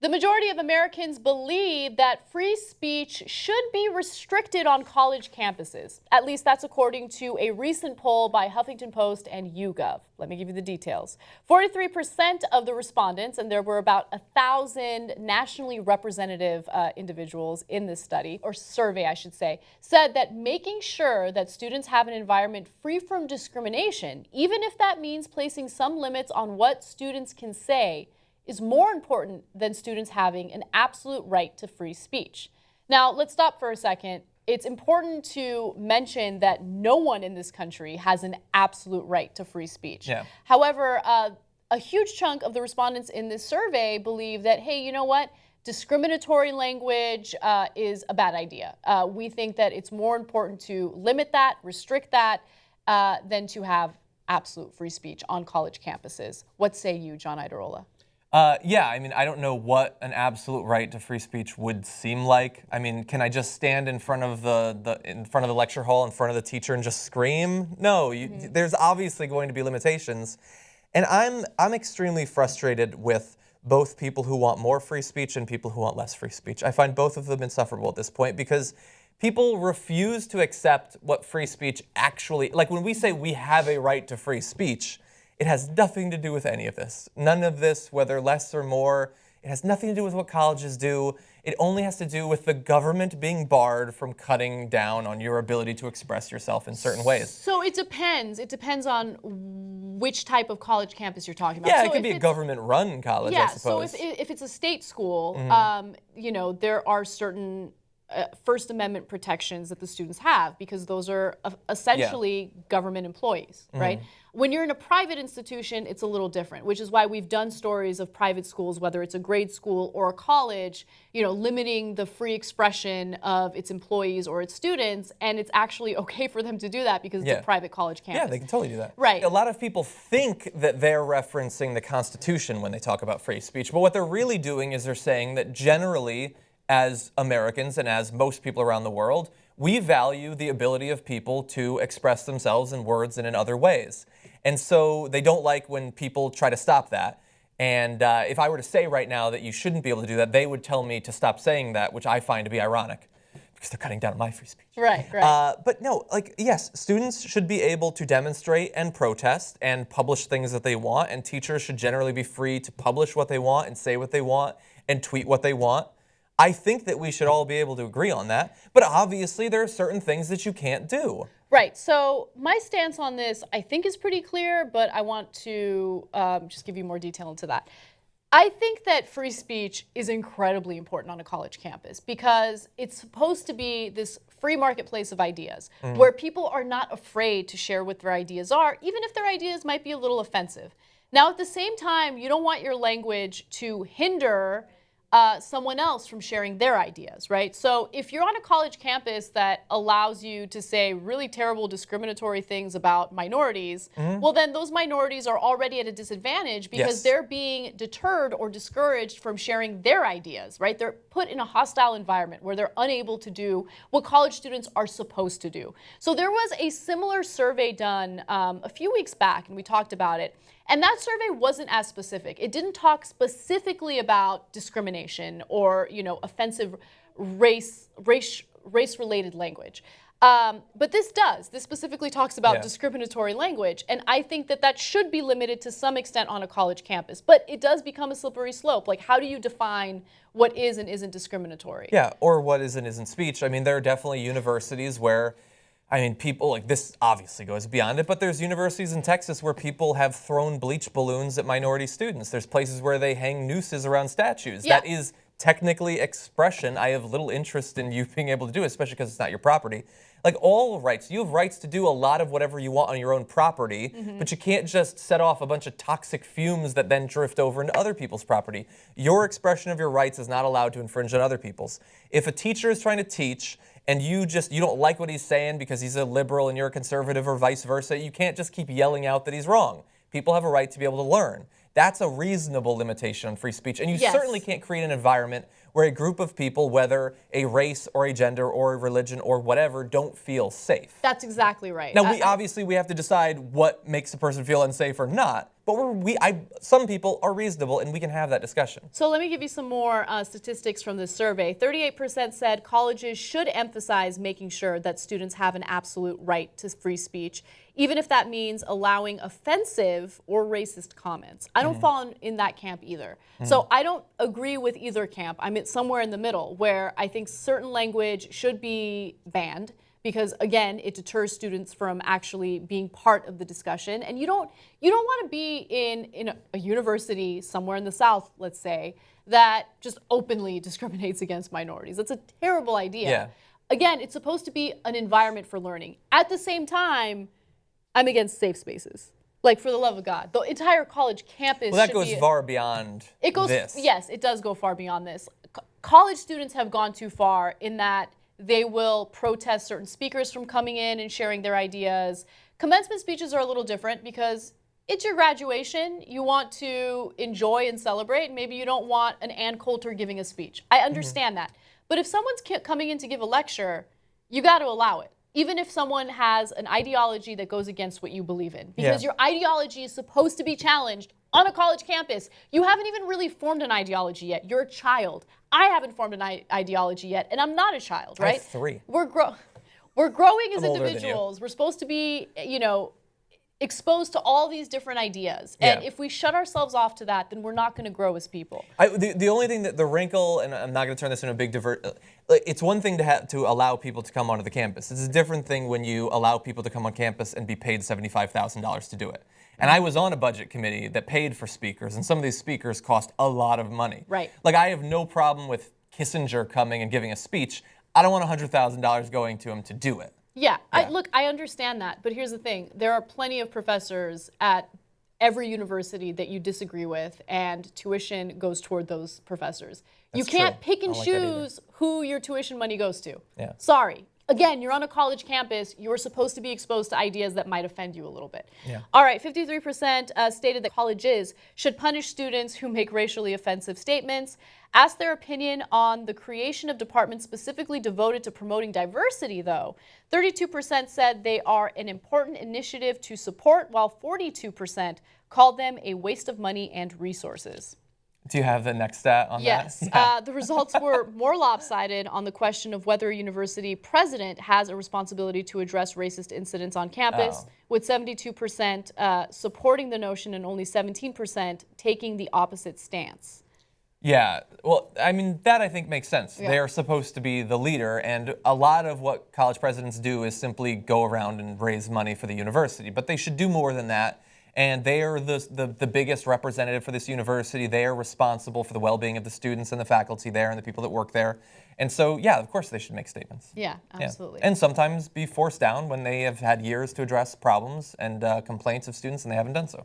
The majority of Americans believe that free speech should be restricted on college campuses. At least that's according to a recent poll by HuffPost and YouGov. Let me give you the details. 43% of the respondents, and there were about 1,000 nationally representative individuals in this study, or survey I should say, said that making sure that students have an environment free from discrimination, even if that means placing some limits on what students can say, is more important than students having an absolute right to free speech. Now, let's stop for a second. It's important to mention that no one in this country has an absolute right to free speech. Yeah. However, a huge chunk of the respondents in this survey believe that, hey, you know what? Discriminatory language is a bad idea. We think that it's more important to limit that, restrict that, than to have absolute free speech on college campuses. What say you, John Iadarola? Yeah, I mean, I don't know what an absolute right to free speech would seem like. I mean, can I just stand in front of the lecture hall, in front of the teacher, and just scream? No, there's obviously going to be limitations, and I'm extremely frustrated with both people who want more free speech and people who want less free speech. I find both of them insufferable at this point because people refuse to accept what free speech actually, like when we say we have a right to free speech, it has nothing to do with any of this. None of this, whether less or more, it has nothing to do with what colleges do. It only has to do with the government being barred from cutting down on your ability to express yourself in certain ways. So it depends. It depends on which type of college campus you're talking about. Yeah, so it could be a government-run college, I suppose. So if it's a state school, you know, there are certain First Amendment protections that the students have because those are essentially government employees, right? When you're in a private institution, it's a little different, which is why we've done stories of private schools, whether it's a grade school or a college, you know, limiting the free expression of its employees or its students, and it's actually okay for them to do that because it's a private college campus. Yeah, they can totally do that. Right. A lot of people think that they're referencing the Constitution when they talk about free speech, but what they're really doing is they're saying that generally, as Americans and as most people around the world, we value the ability of people to express themselves in words and in other ways. And so they don't like when people try to stop that. And if I were to say right now that you shouldn't be able to do that, they would tell me to stop saying that, which I find to be ironic because they're cutting down on my free speech. Right, right. But no, like, yes, students should be able to demonstrate and protest and publish things that they want, and teachers should generally be free to publish what they want and say what they want and tweet what they want. I think that we should all be able to agree on that, but obviously there are certain things that you can't do. Right, so my stance on this I think is pretty clear, but I want to just give you more detail into that. I think that free speech is incredibly important on a college campus because it's supposed to be this free marketplace of ideas where people are not afraid to share what their ideas are, even if their ideas might be a little offensive. Now, at the same time, you don't want your language to hinder someone else from sharing their ideas, right? So if you're on a college campus that allows you to say really terrible discriminatory things about minorities, well then those minorities are already at a disadvantage because they're being deterred or discouraged from sharing their ideas, right? They're put in a hostile environment where they're unable to do what college students are supposed to do. So there was a similar survey done a few weeks back, and we talked about it. And that survey wasn't as specific. It didn't talk specifically about discrimination or, you know, offensive race-related language. But this does. This specifically talks about discriminatory language. And I think that that should be limited to some extent on a college campus. But it does become a slippery slope. Like, how do you define what is and isn't discriminatory? Yeah, or what is and isn't speech. I mean, there are definitely universities where, I mean, people, like, this obviously goes beyond it, but there's universities in Texas where people have thrown bleach balloons at minority students. There's places where they hang nooses around statues. Yeah. That is technically expression. I have little interest in you being able to do it, especially because it's not your property. Like, all rights. You have rights to do a lot of whatever you want on your own property, but you can't just set off a bunch of toxic fumes that then drift over into other people's property. Your expression of your rights is not allowed to infringe on other people's. If a teacher is trying to teach and you don't like what he's saying because he's a liberal and you're a conservative or vice versa, you can't just keep yelling out that he's wrong. People have a right to be able to learn. That's a reasonable limitation on free speech. And you certainly can't create an environment where a group of people, whether a race or a gender or a religion or whatever, don't feel safe. That's exactly right. Now, obviously we have to decide what makes a person feel unsafe or not, but some people are reasonable, and we can have that discussion. So let me give you some more statistics from this survey. 38% said colleges should emphasize making sure that students have an absolute right to free speech, even if that means allowing offensive or racist comments. I don't fall in that camp either. So I don't agree with either camp. I'm somewhere in the middle, where I think certain language should be banned, because again, it deters students from actually being part of the discussion. And you don't want to be in a university somewhere in the South, let's say, that just openly discriminates against minorities. That's a terrible idea. Yeah. Again, it's supposed to be an environment for learning. At the same time, I'm against safe spaces. Like, for the love of God, the entire college campus. Well, that goes far beyond this. Yes, it does go far beyond this. College students have gone too far in that they will protest certain speakers from coming in and sharing their ideas. Commencement speeches are a little different because it's your graduation. You want to enjoy and celebrate. Maybe you don't want an Ann Coulter giving a speech. I understand that. But if someone's coming in to give a lecture, you got to allow it, even if someone has an ideology that goes against what you believe in. Because your ideology is supposed to be challenged on a college campus. You haven't even really formed an ideology yet. You're a child. I haven't formed an ideology yet, and I'm not a child, right? I have 3. We're growing as individuals. We're supposed to be, exposed to all these different ideas. And if we shut ourselves off to that, then we're not going to grow as people. The only thing that the wrinkle, and I'm not going to turn this into a big it's one thing to allow people to come onto the campus. It's a different thing when you allow people to come on campus and be paid $75,000 to do it. And I was on a budget committee that paid for speakers, and some of these speakers cost a lot of money. Right. Like, I have no problem with Kissinger coming and giving a speech. I don't want $100,000 going to him to do it. Yeah, I understand that, but here's the thing. There are plenty of professors at every university that you disagree with, and tuition goes toward those professors. You can't pick and choose who your tuition money goes to. Yeah. Sorry. Again, you're on a college campus. You're supposed to be exposed to ideas that might offend you a little bit. Yeah. All right, 53% stated that colleges should punish students who make racially offensive statements. Asked their opinion on the creation of departments specifically devoted to promoting diversity, though, 32% said they are an important initiative to support, while 42% called them a waste of money and resources. Do you have the next stat on that? Yes. The results were more lopsided on the question of whether a university president has a responsibility to address racist incidents on campus, with 72% supporting the notion and only 17% taking the opposite stance. Yeah, well, I mean, that I think makes sense. Yeah. They're supposed to be the leader, and a lot of what college presidents do is simply go around and raise money for the university, but they should do more than that. And they are the biggest representative for this university. They are responsible for the well-being of the students and the faculty there and the people that work there. And so, yeah, of course they should make statements. Yeah, absolutely. Yeah. And sometimes be forced down when they have had years to address problems and complaints of students and they haven't done so.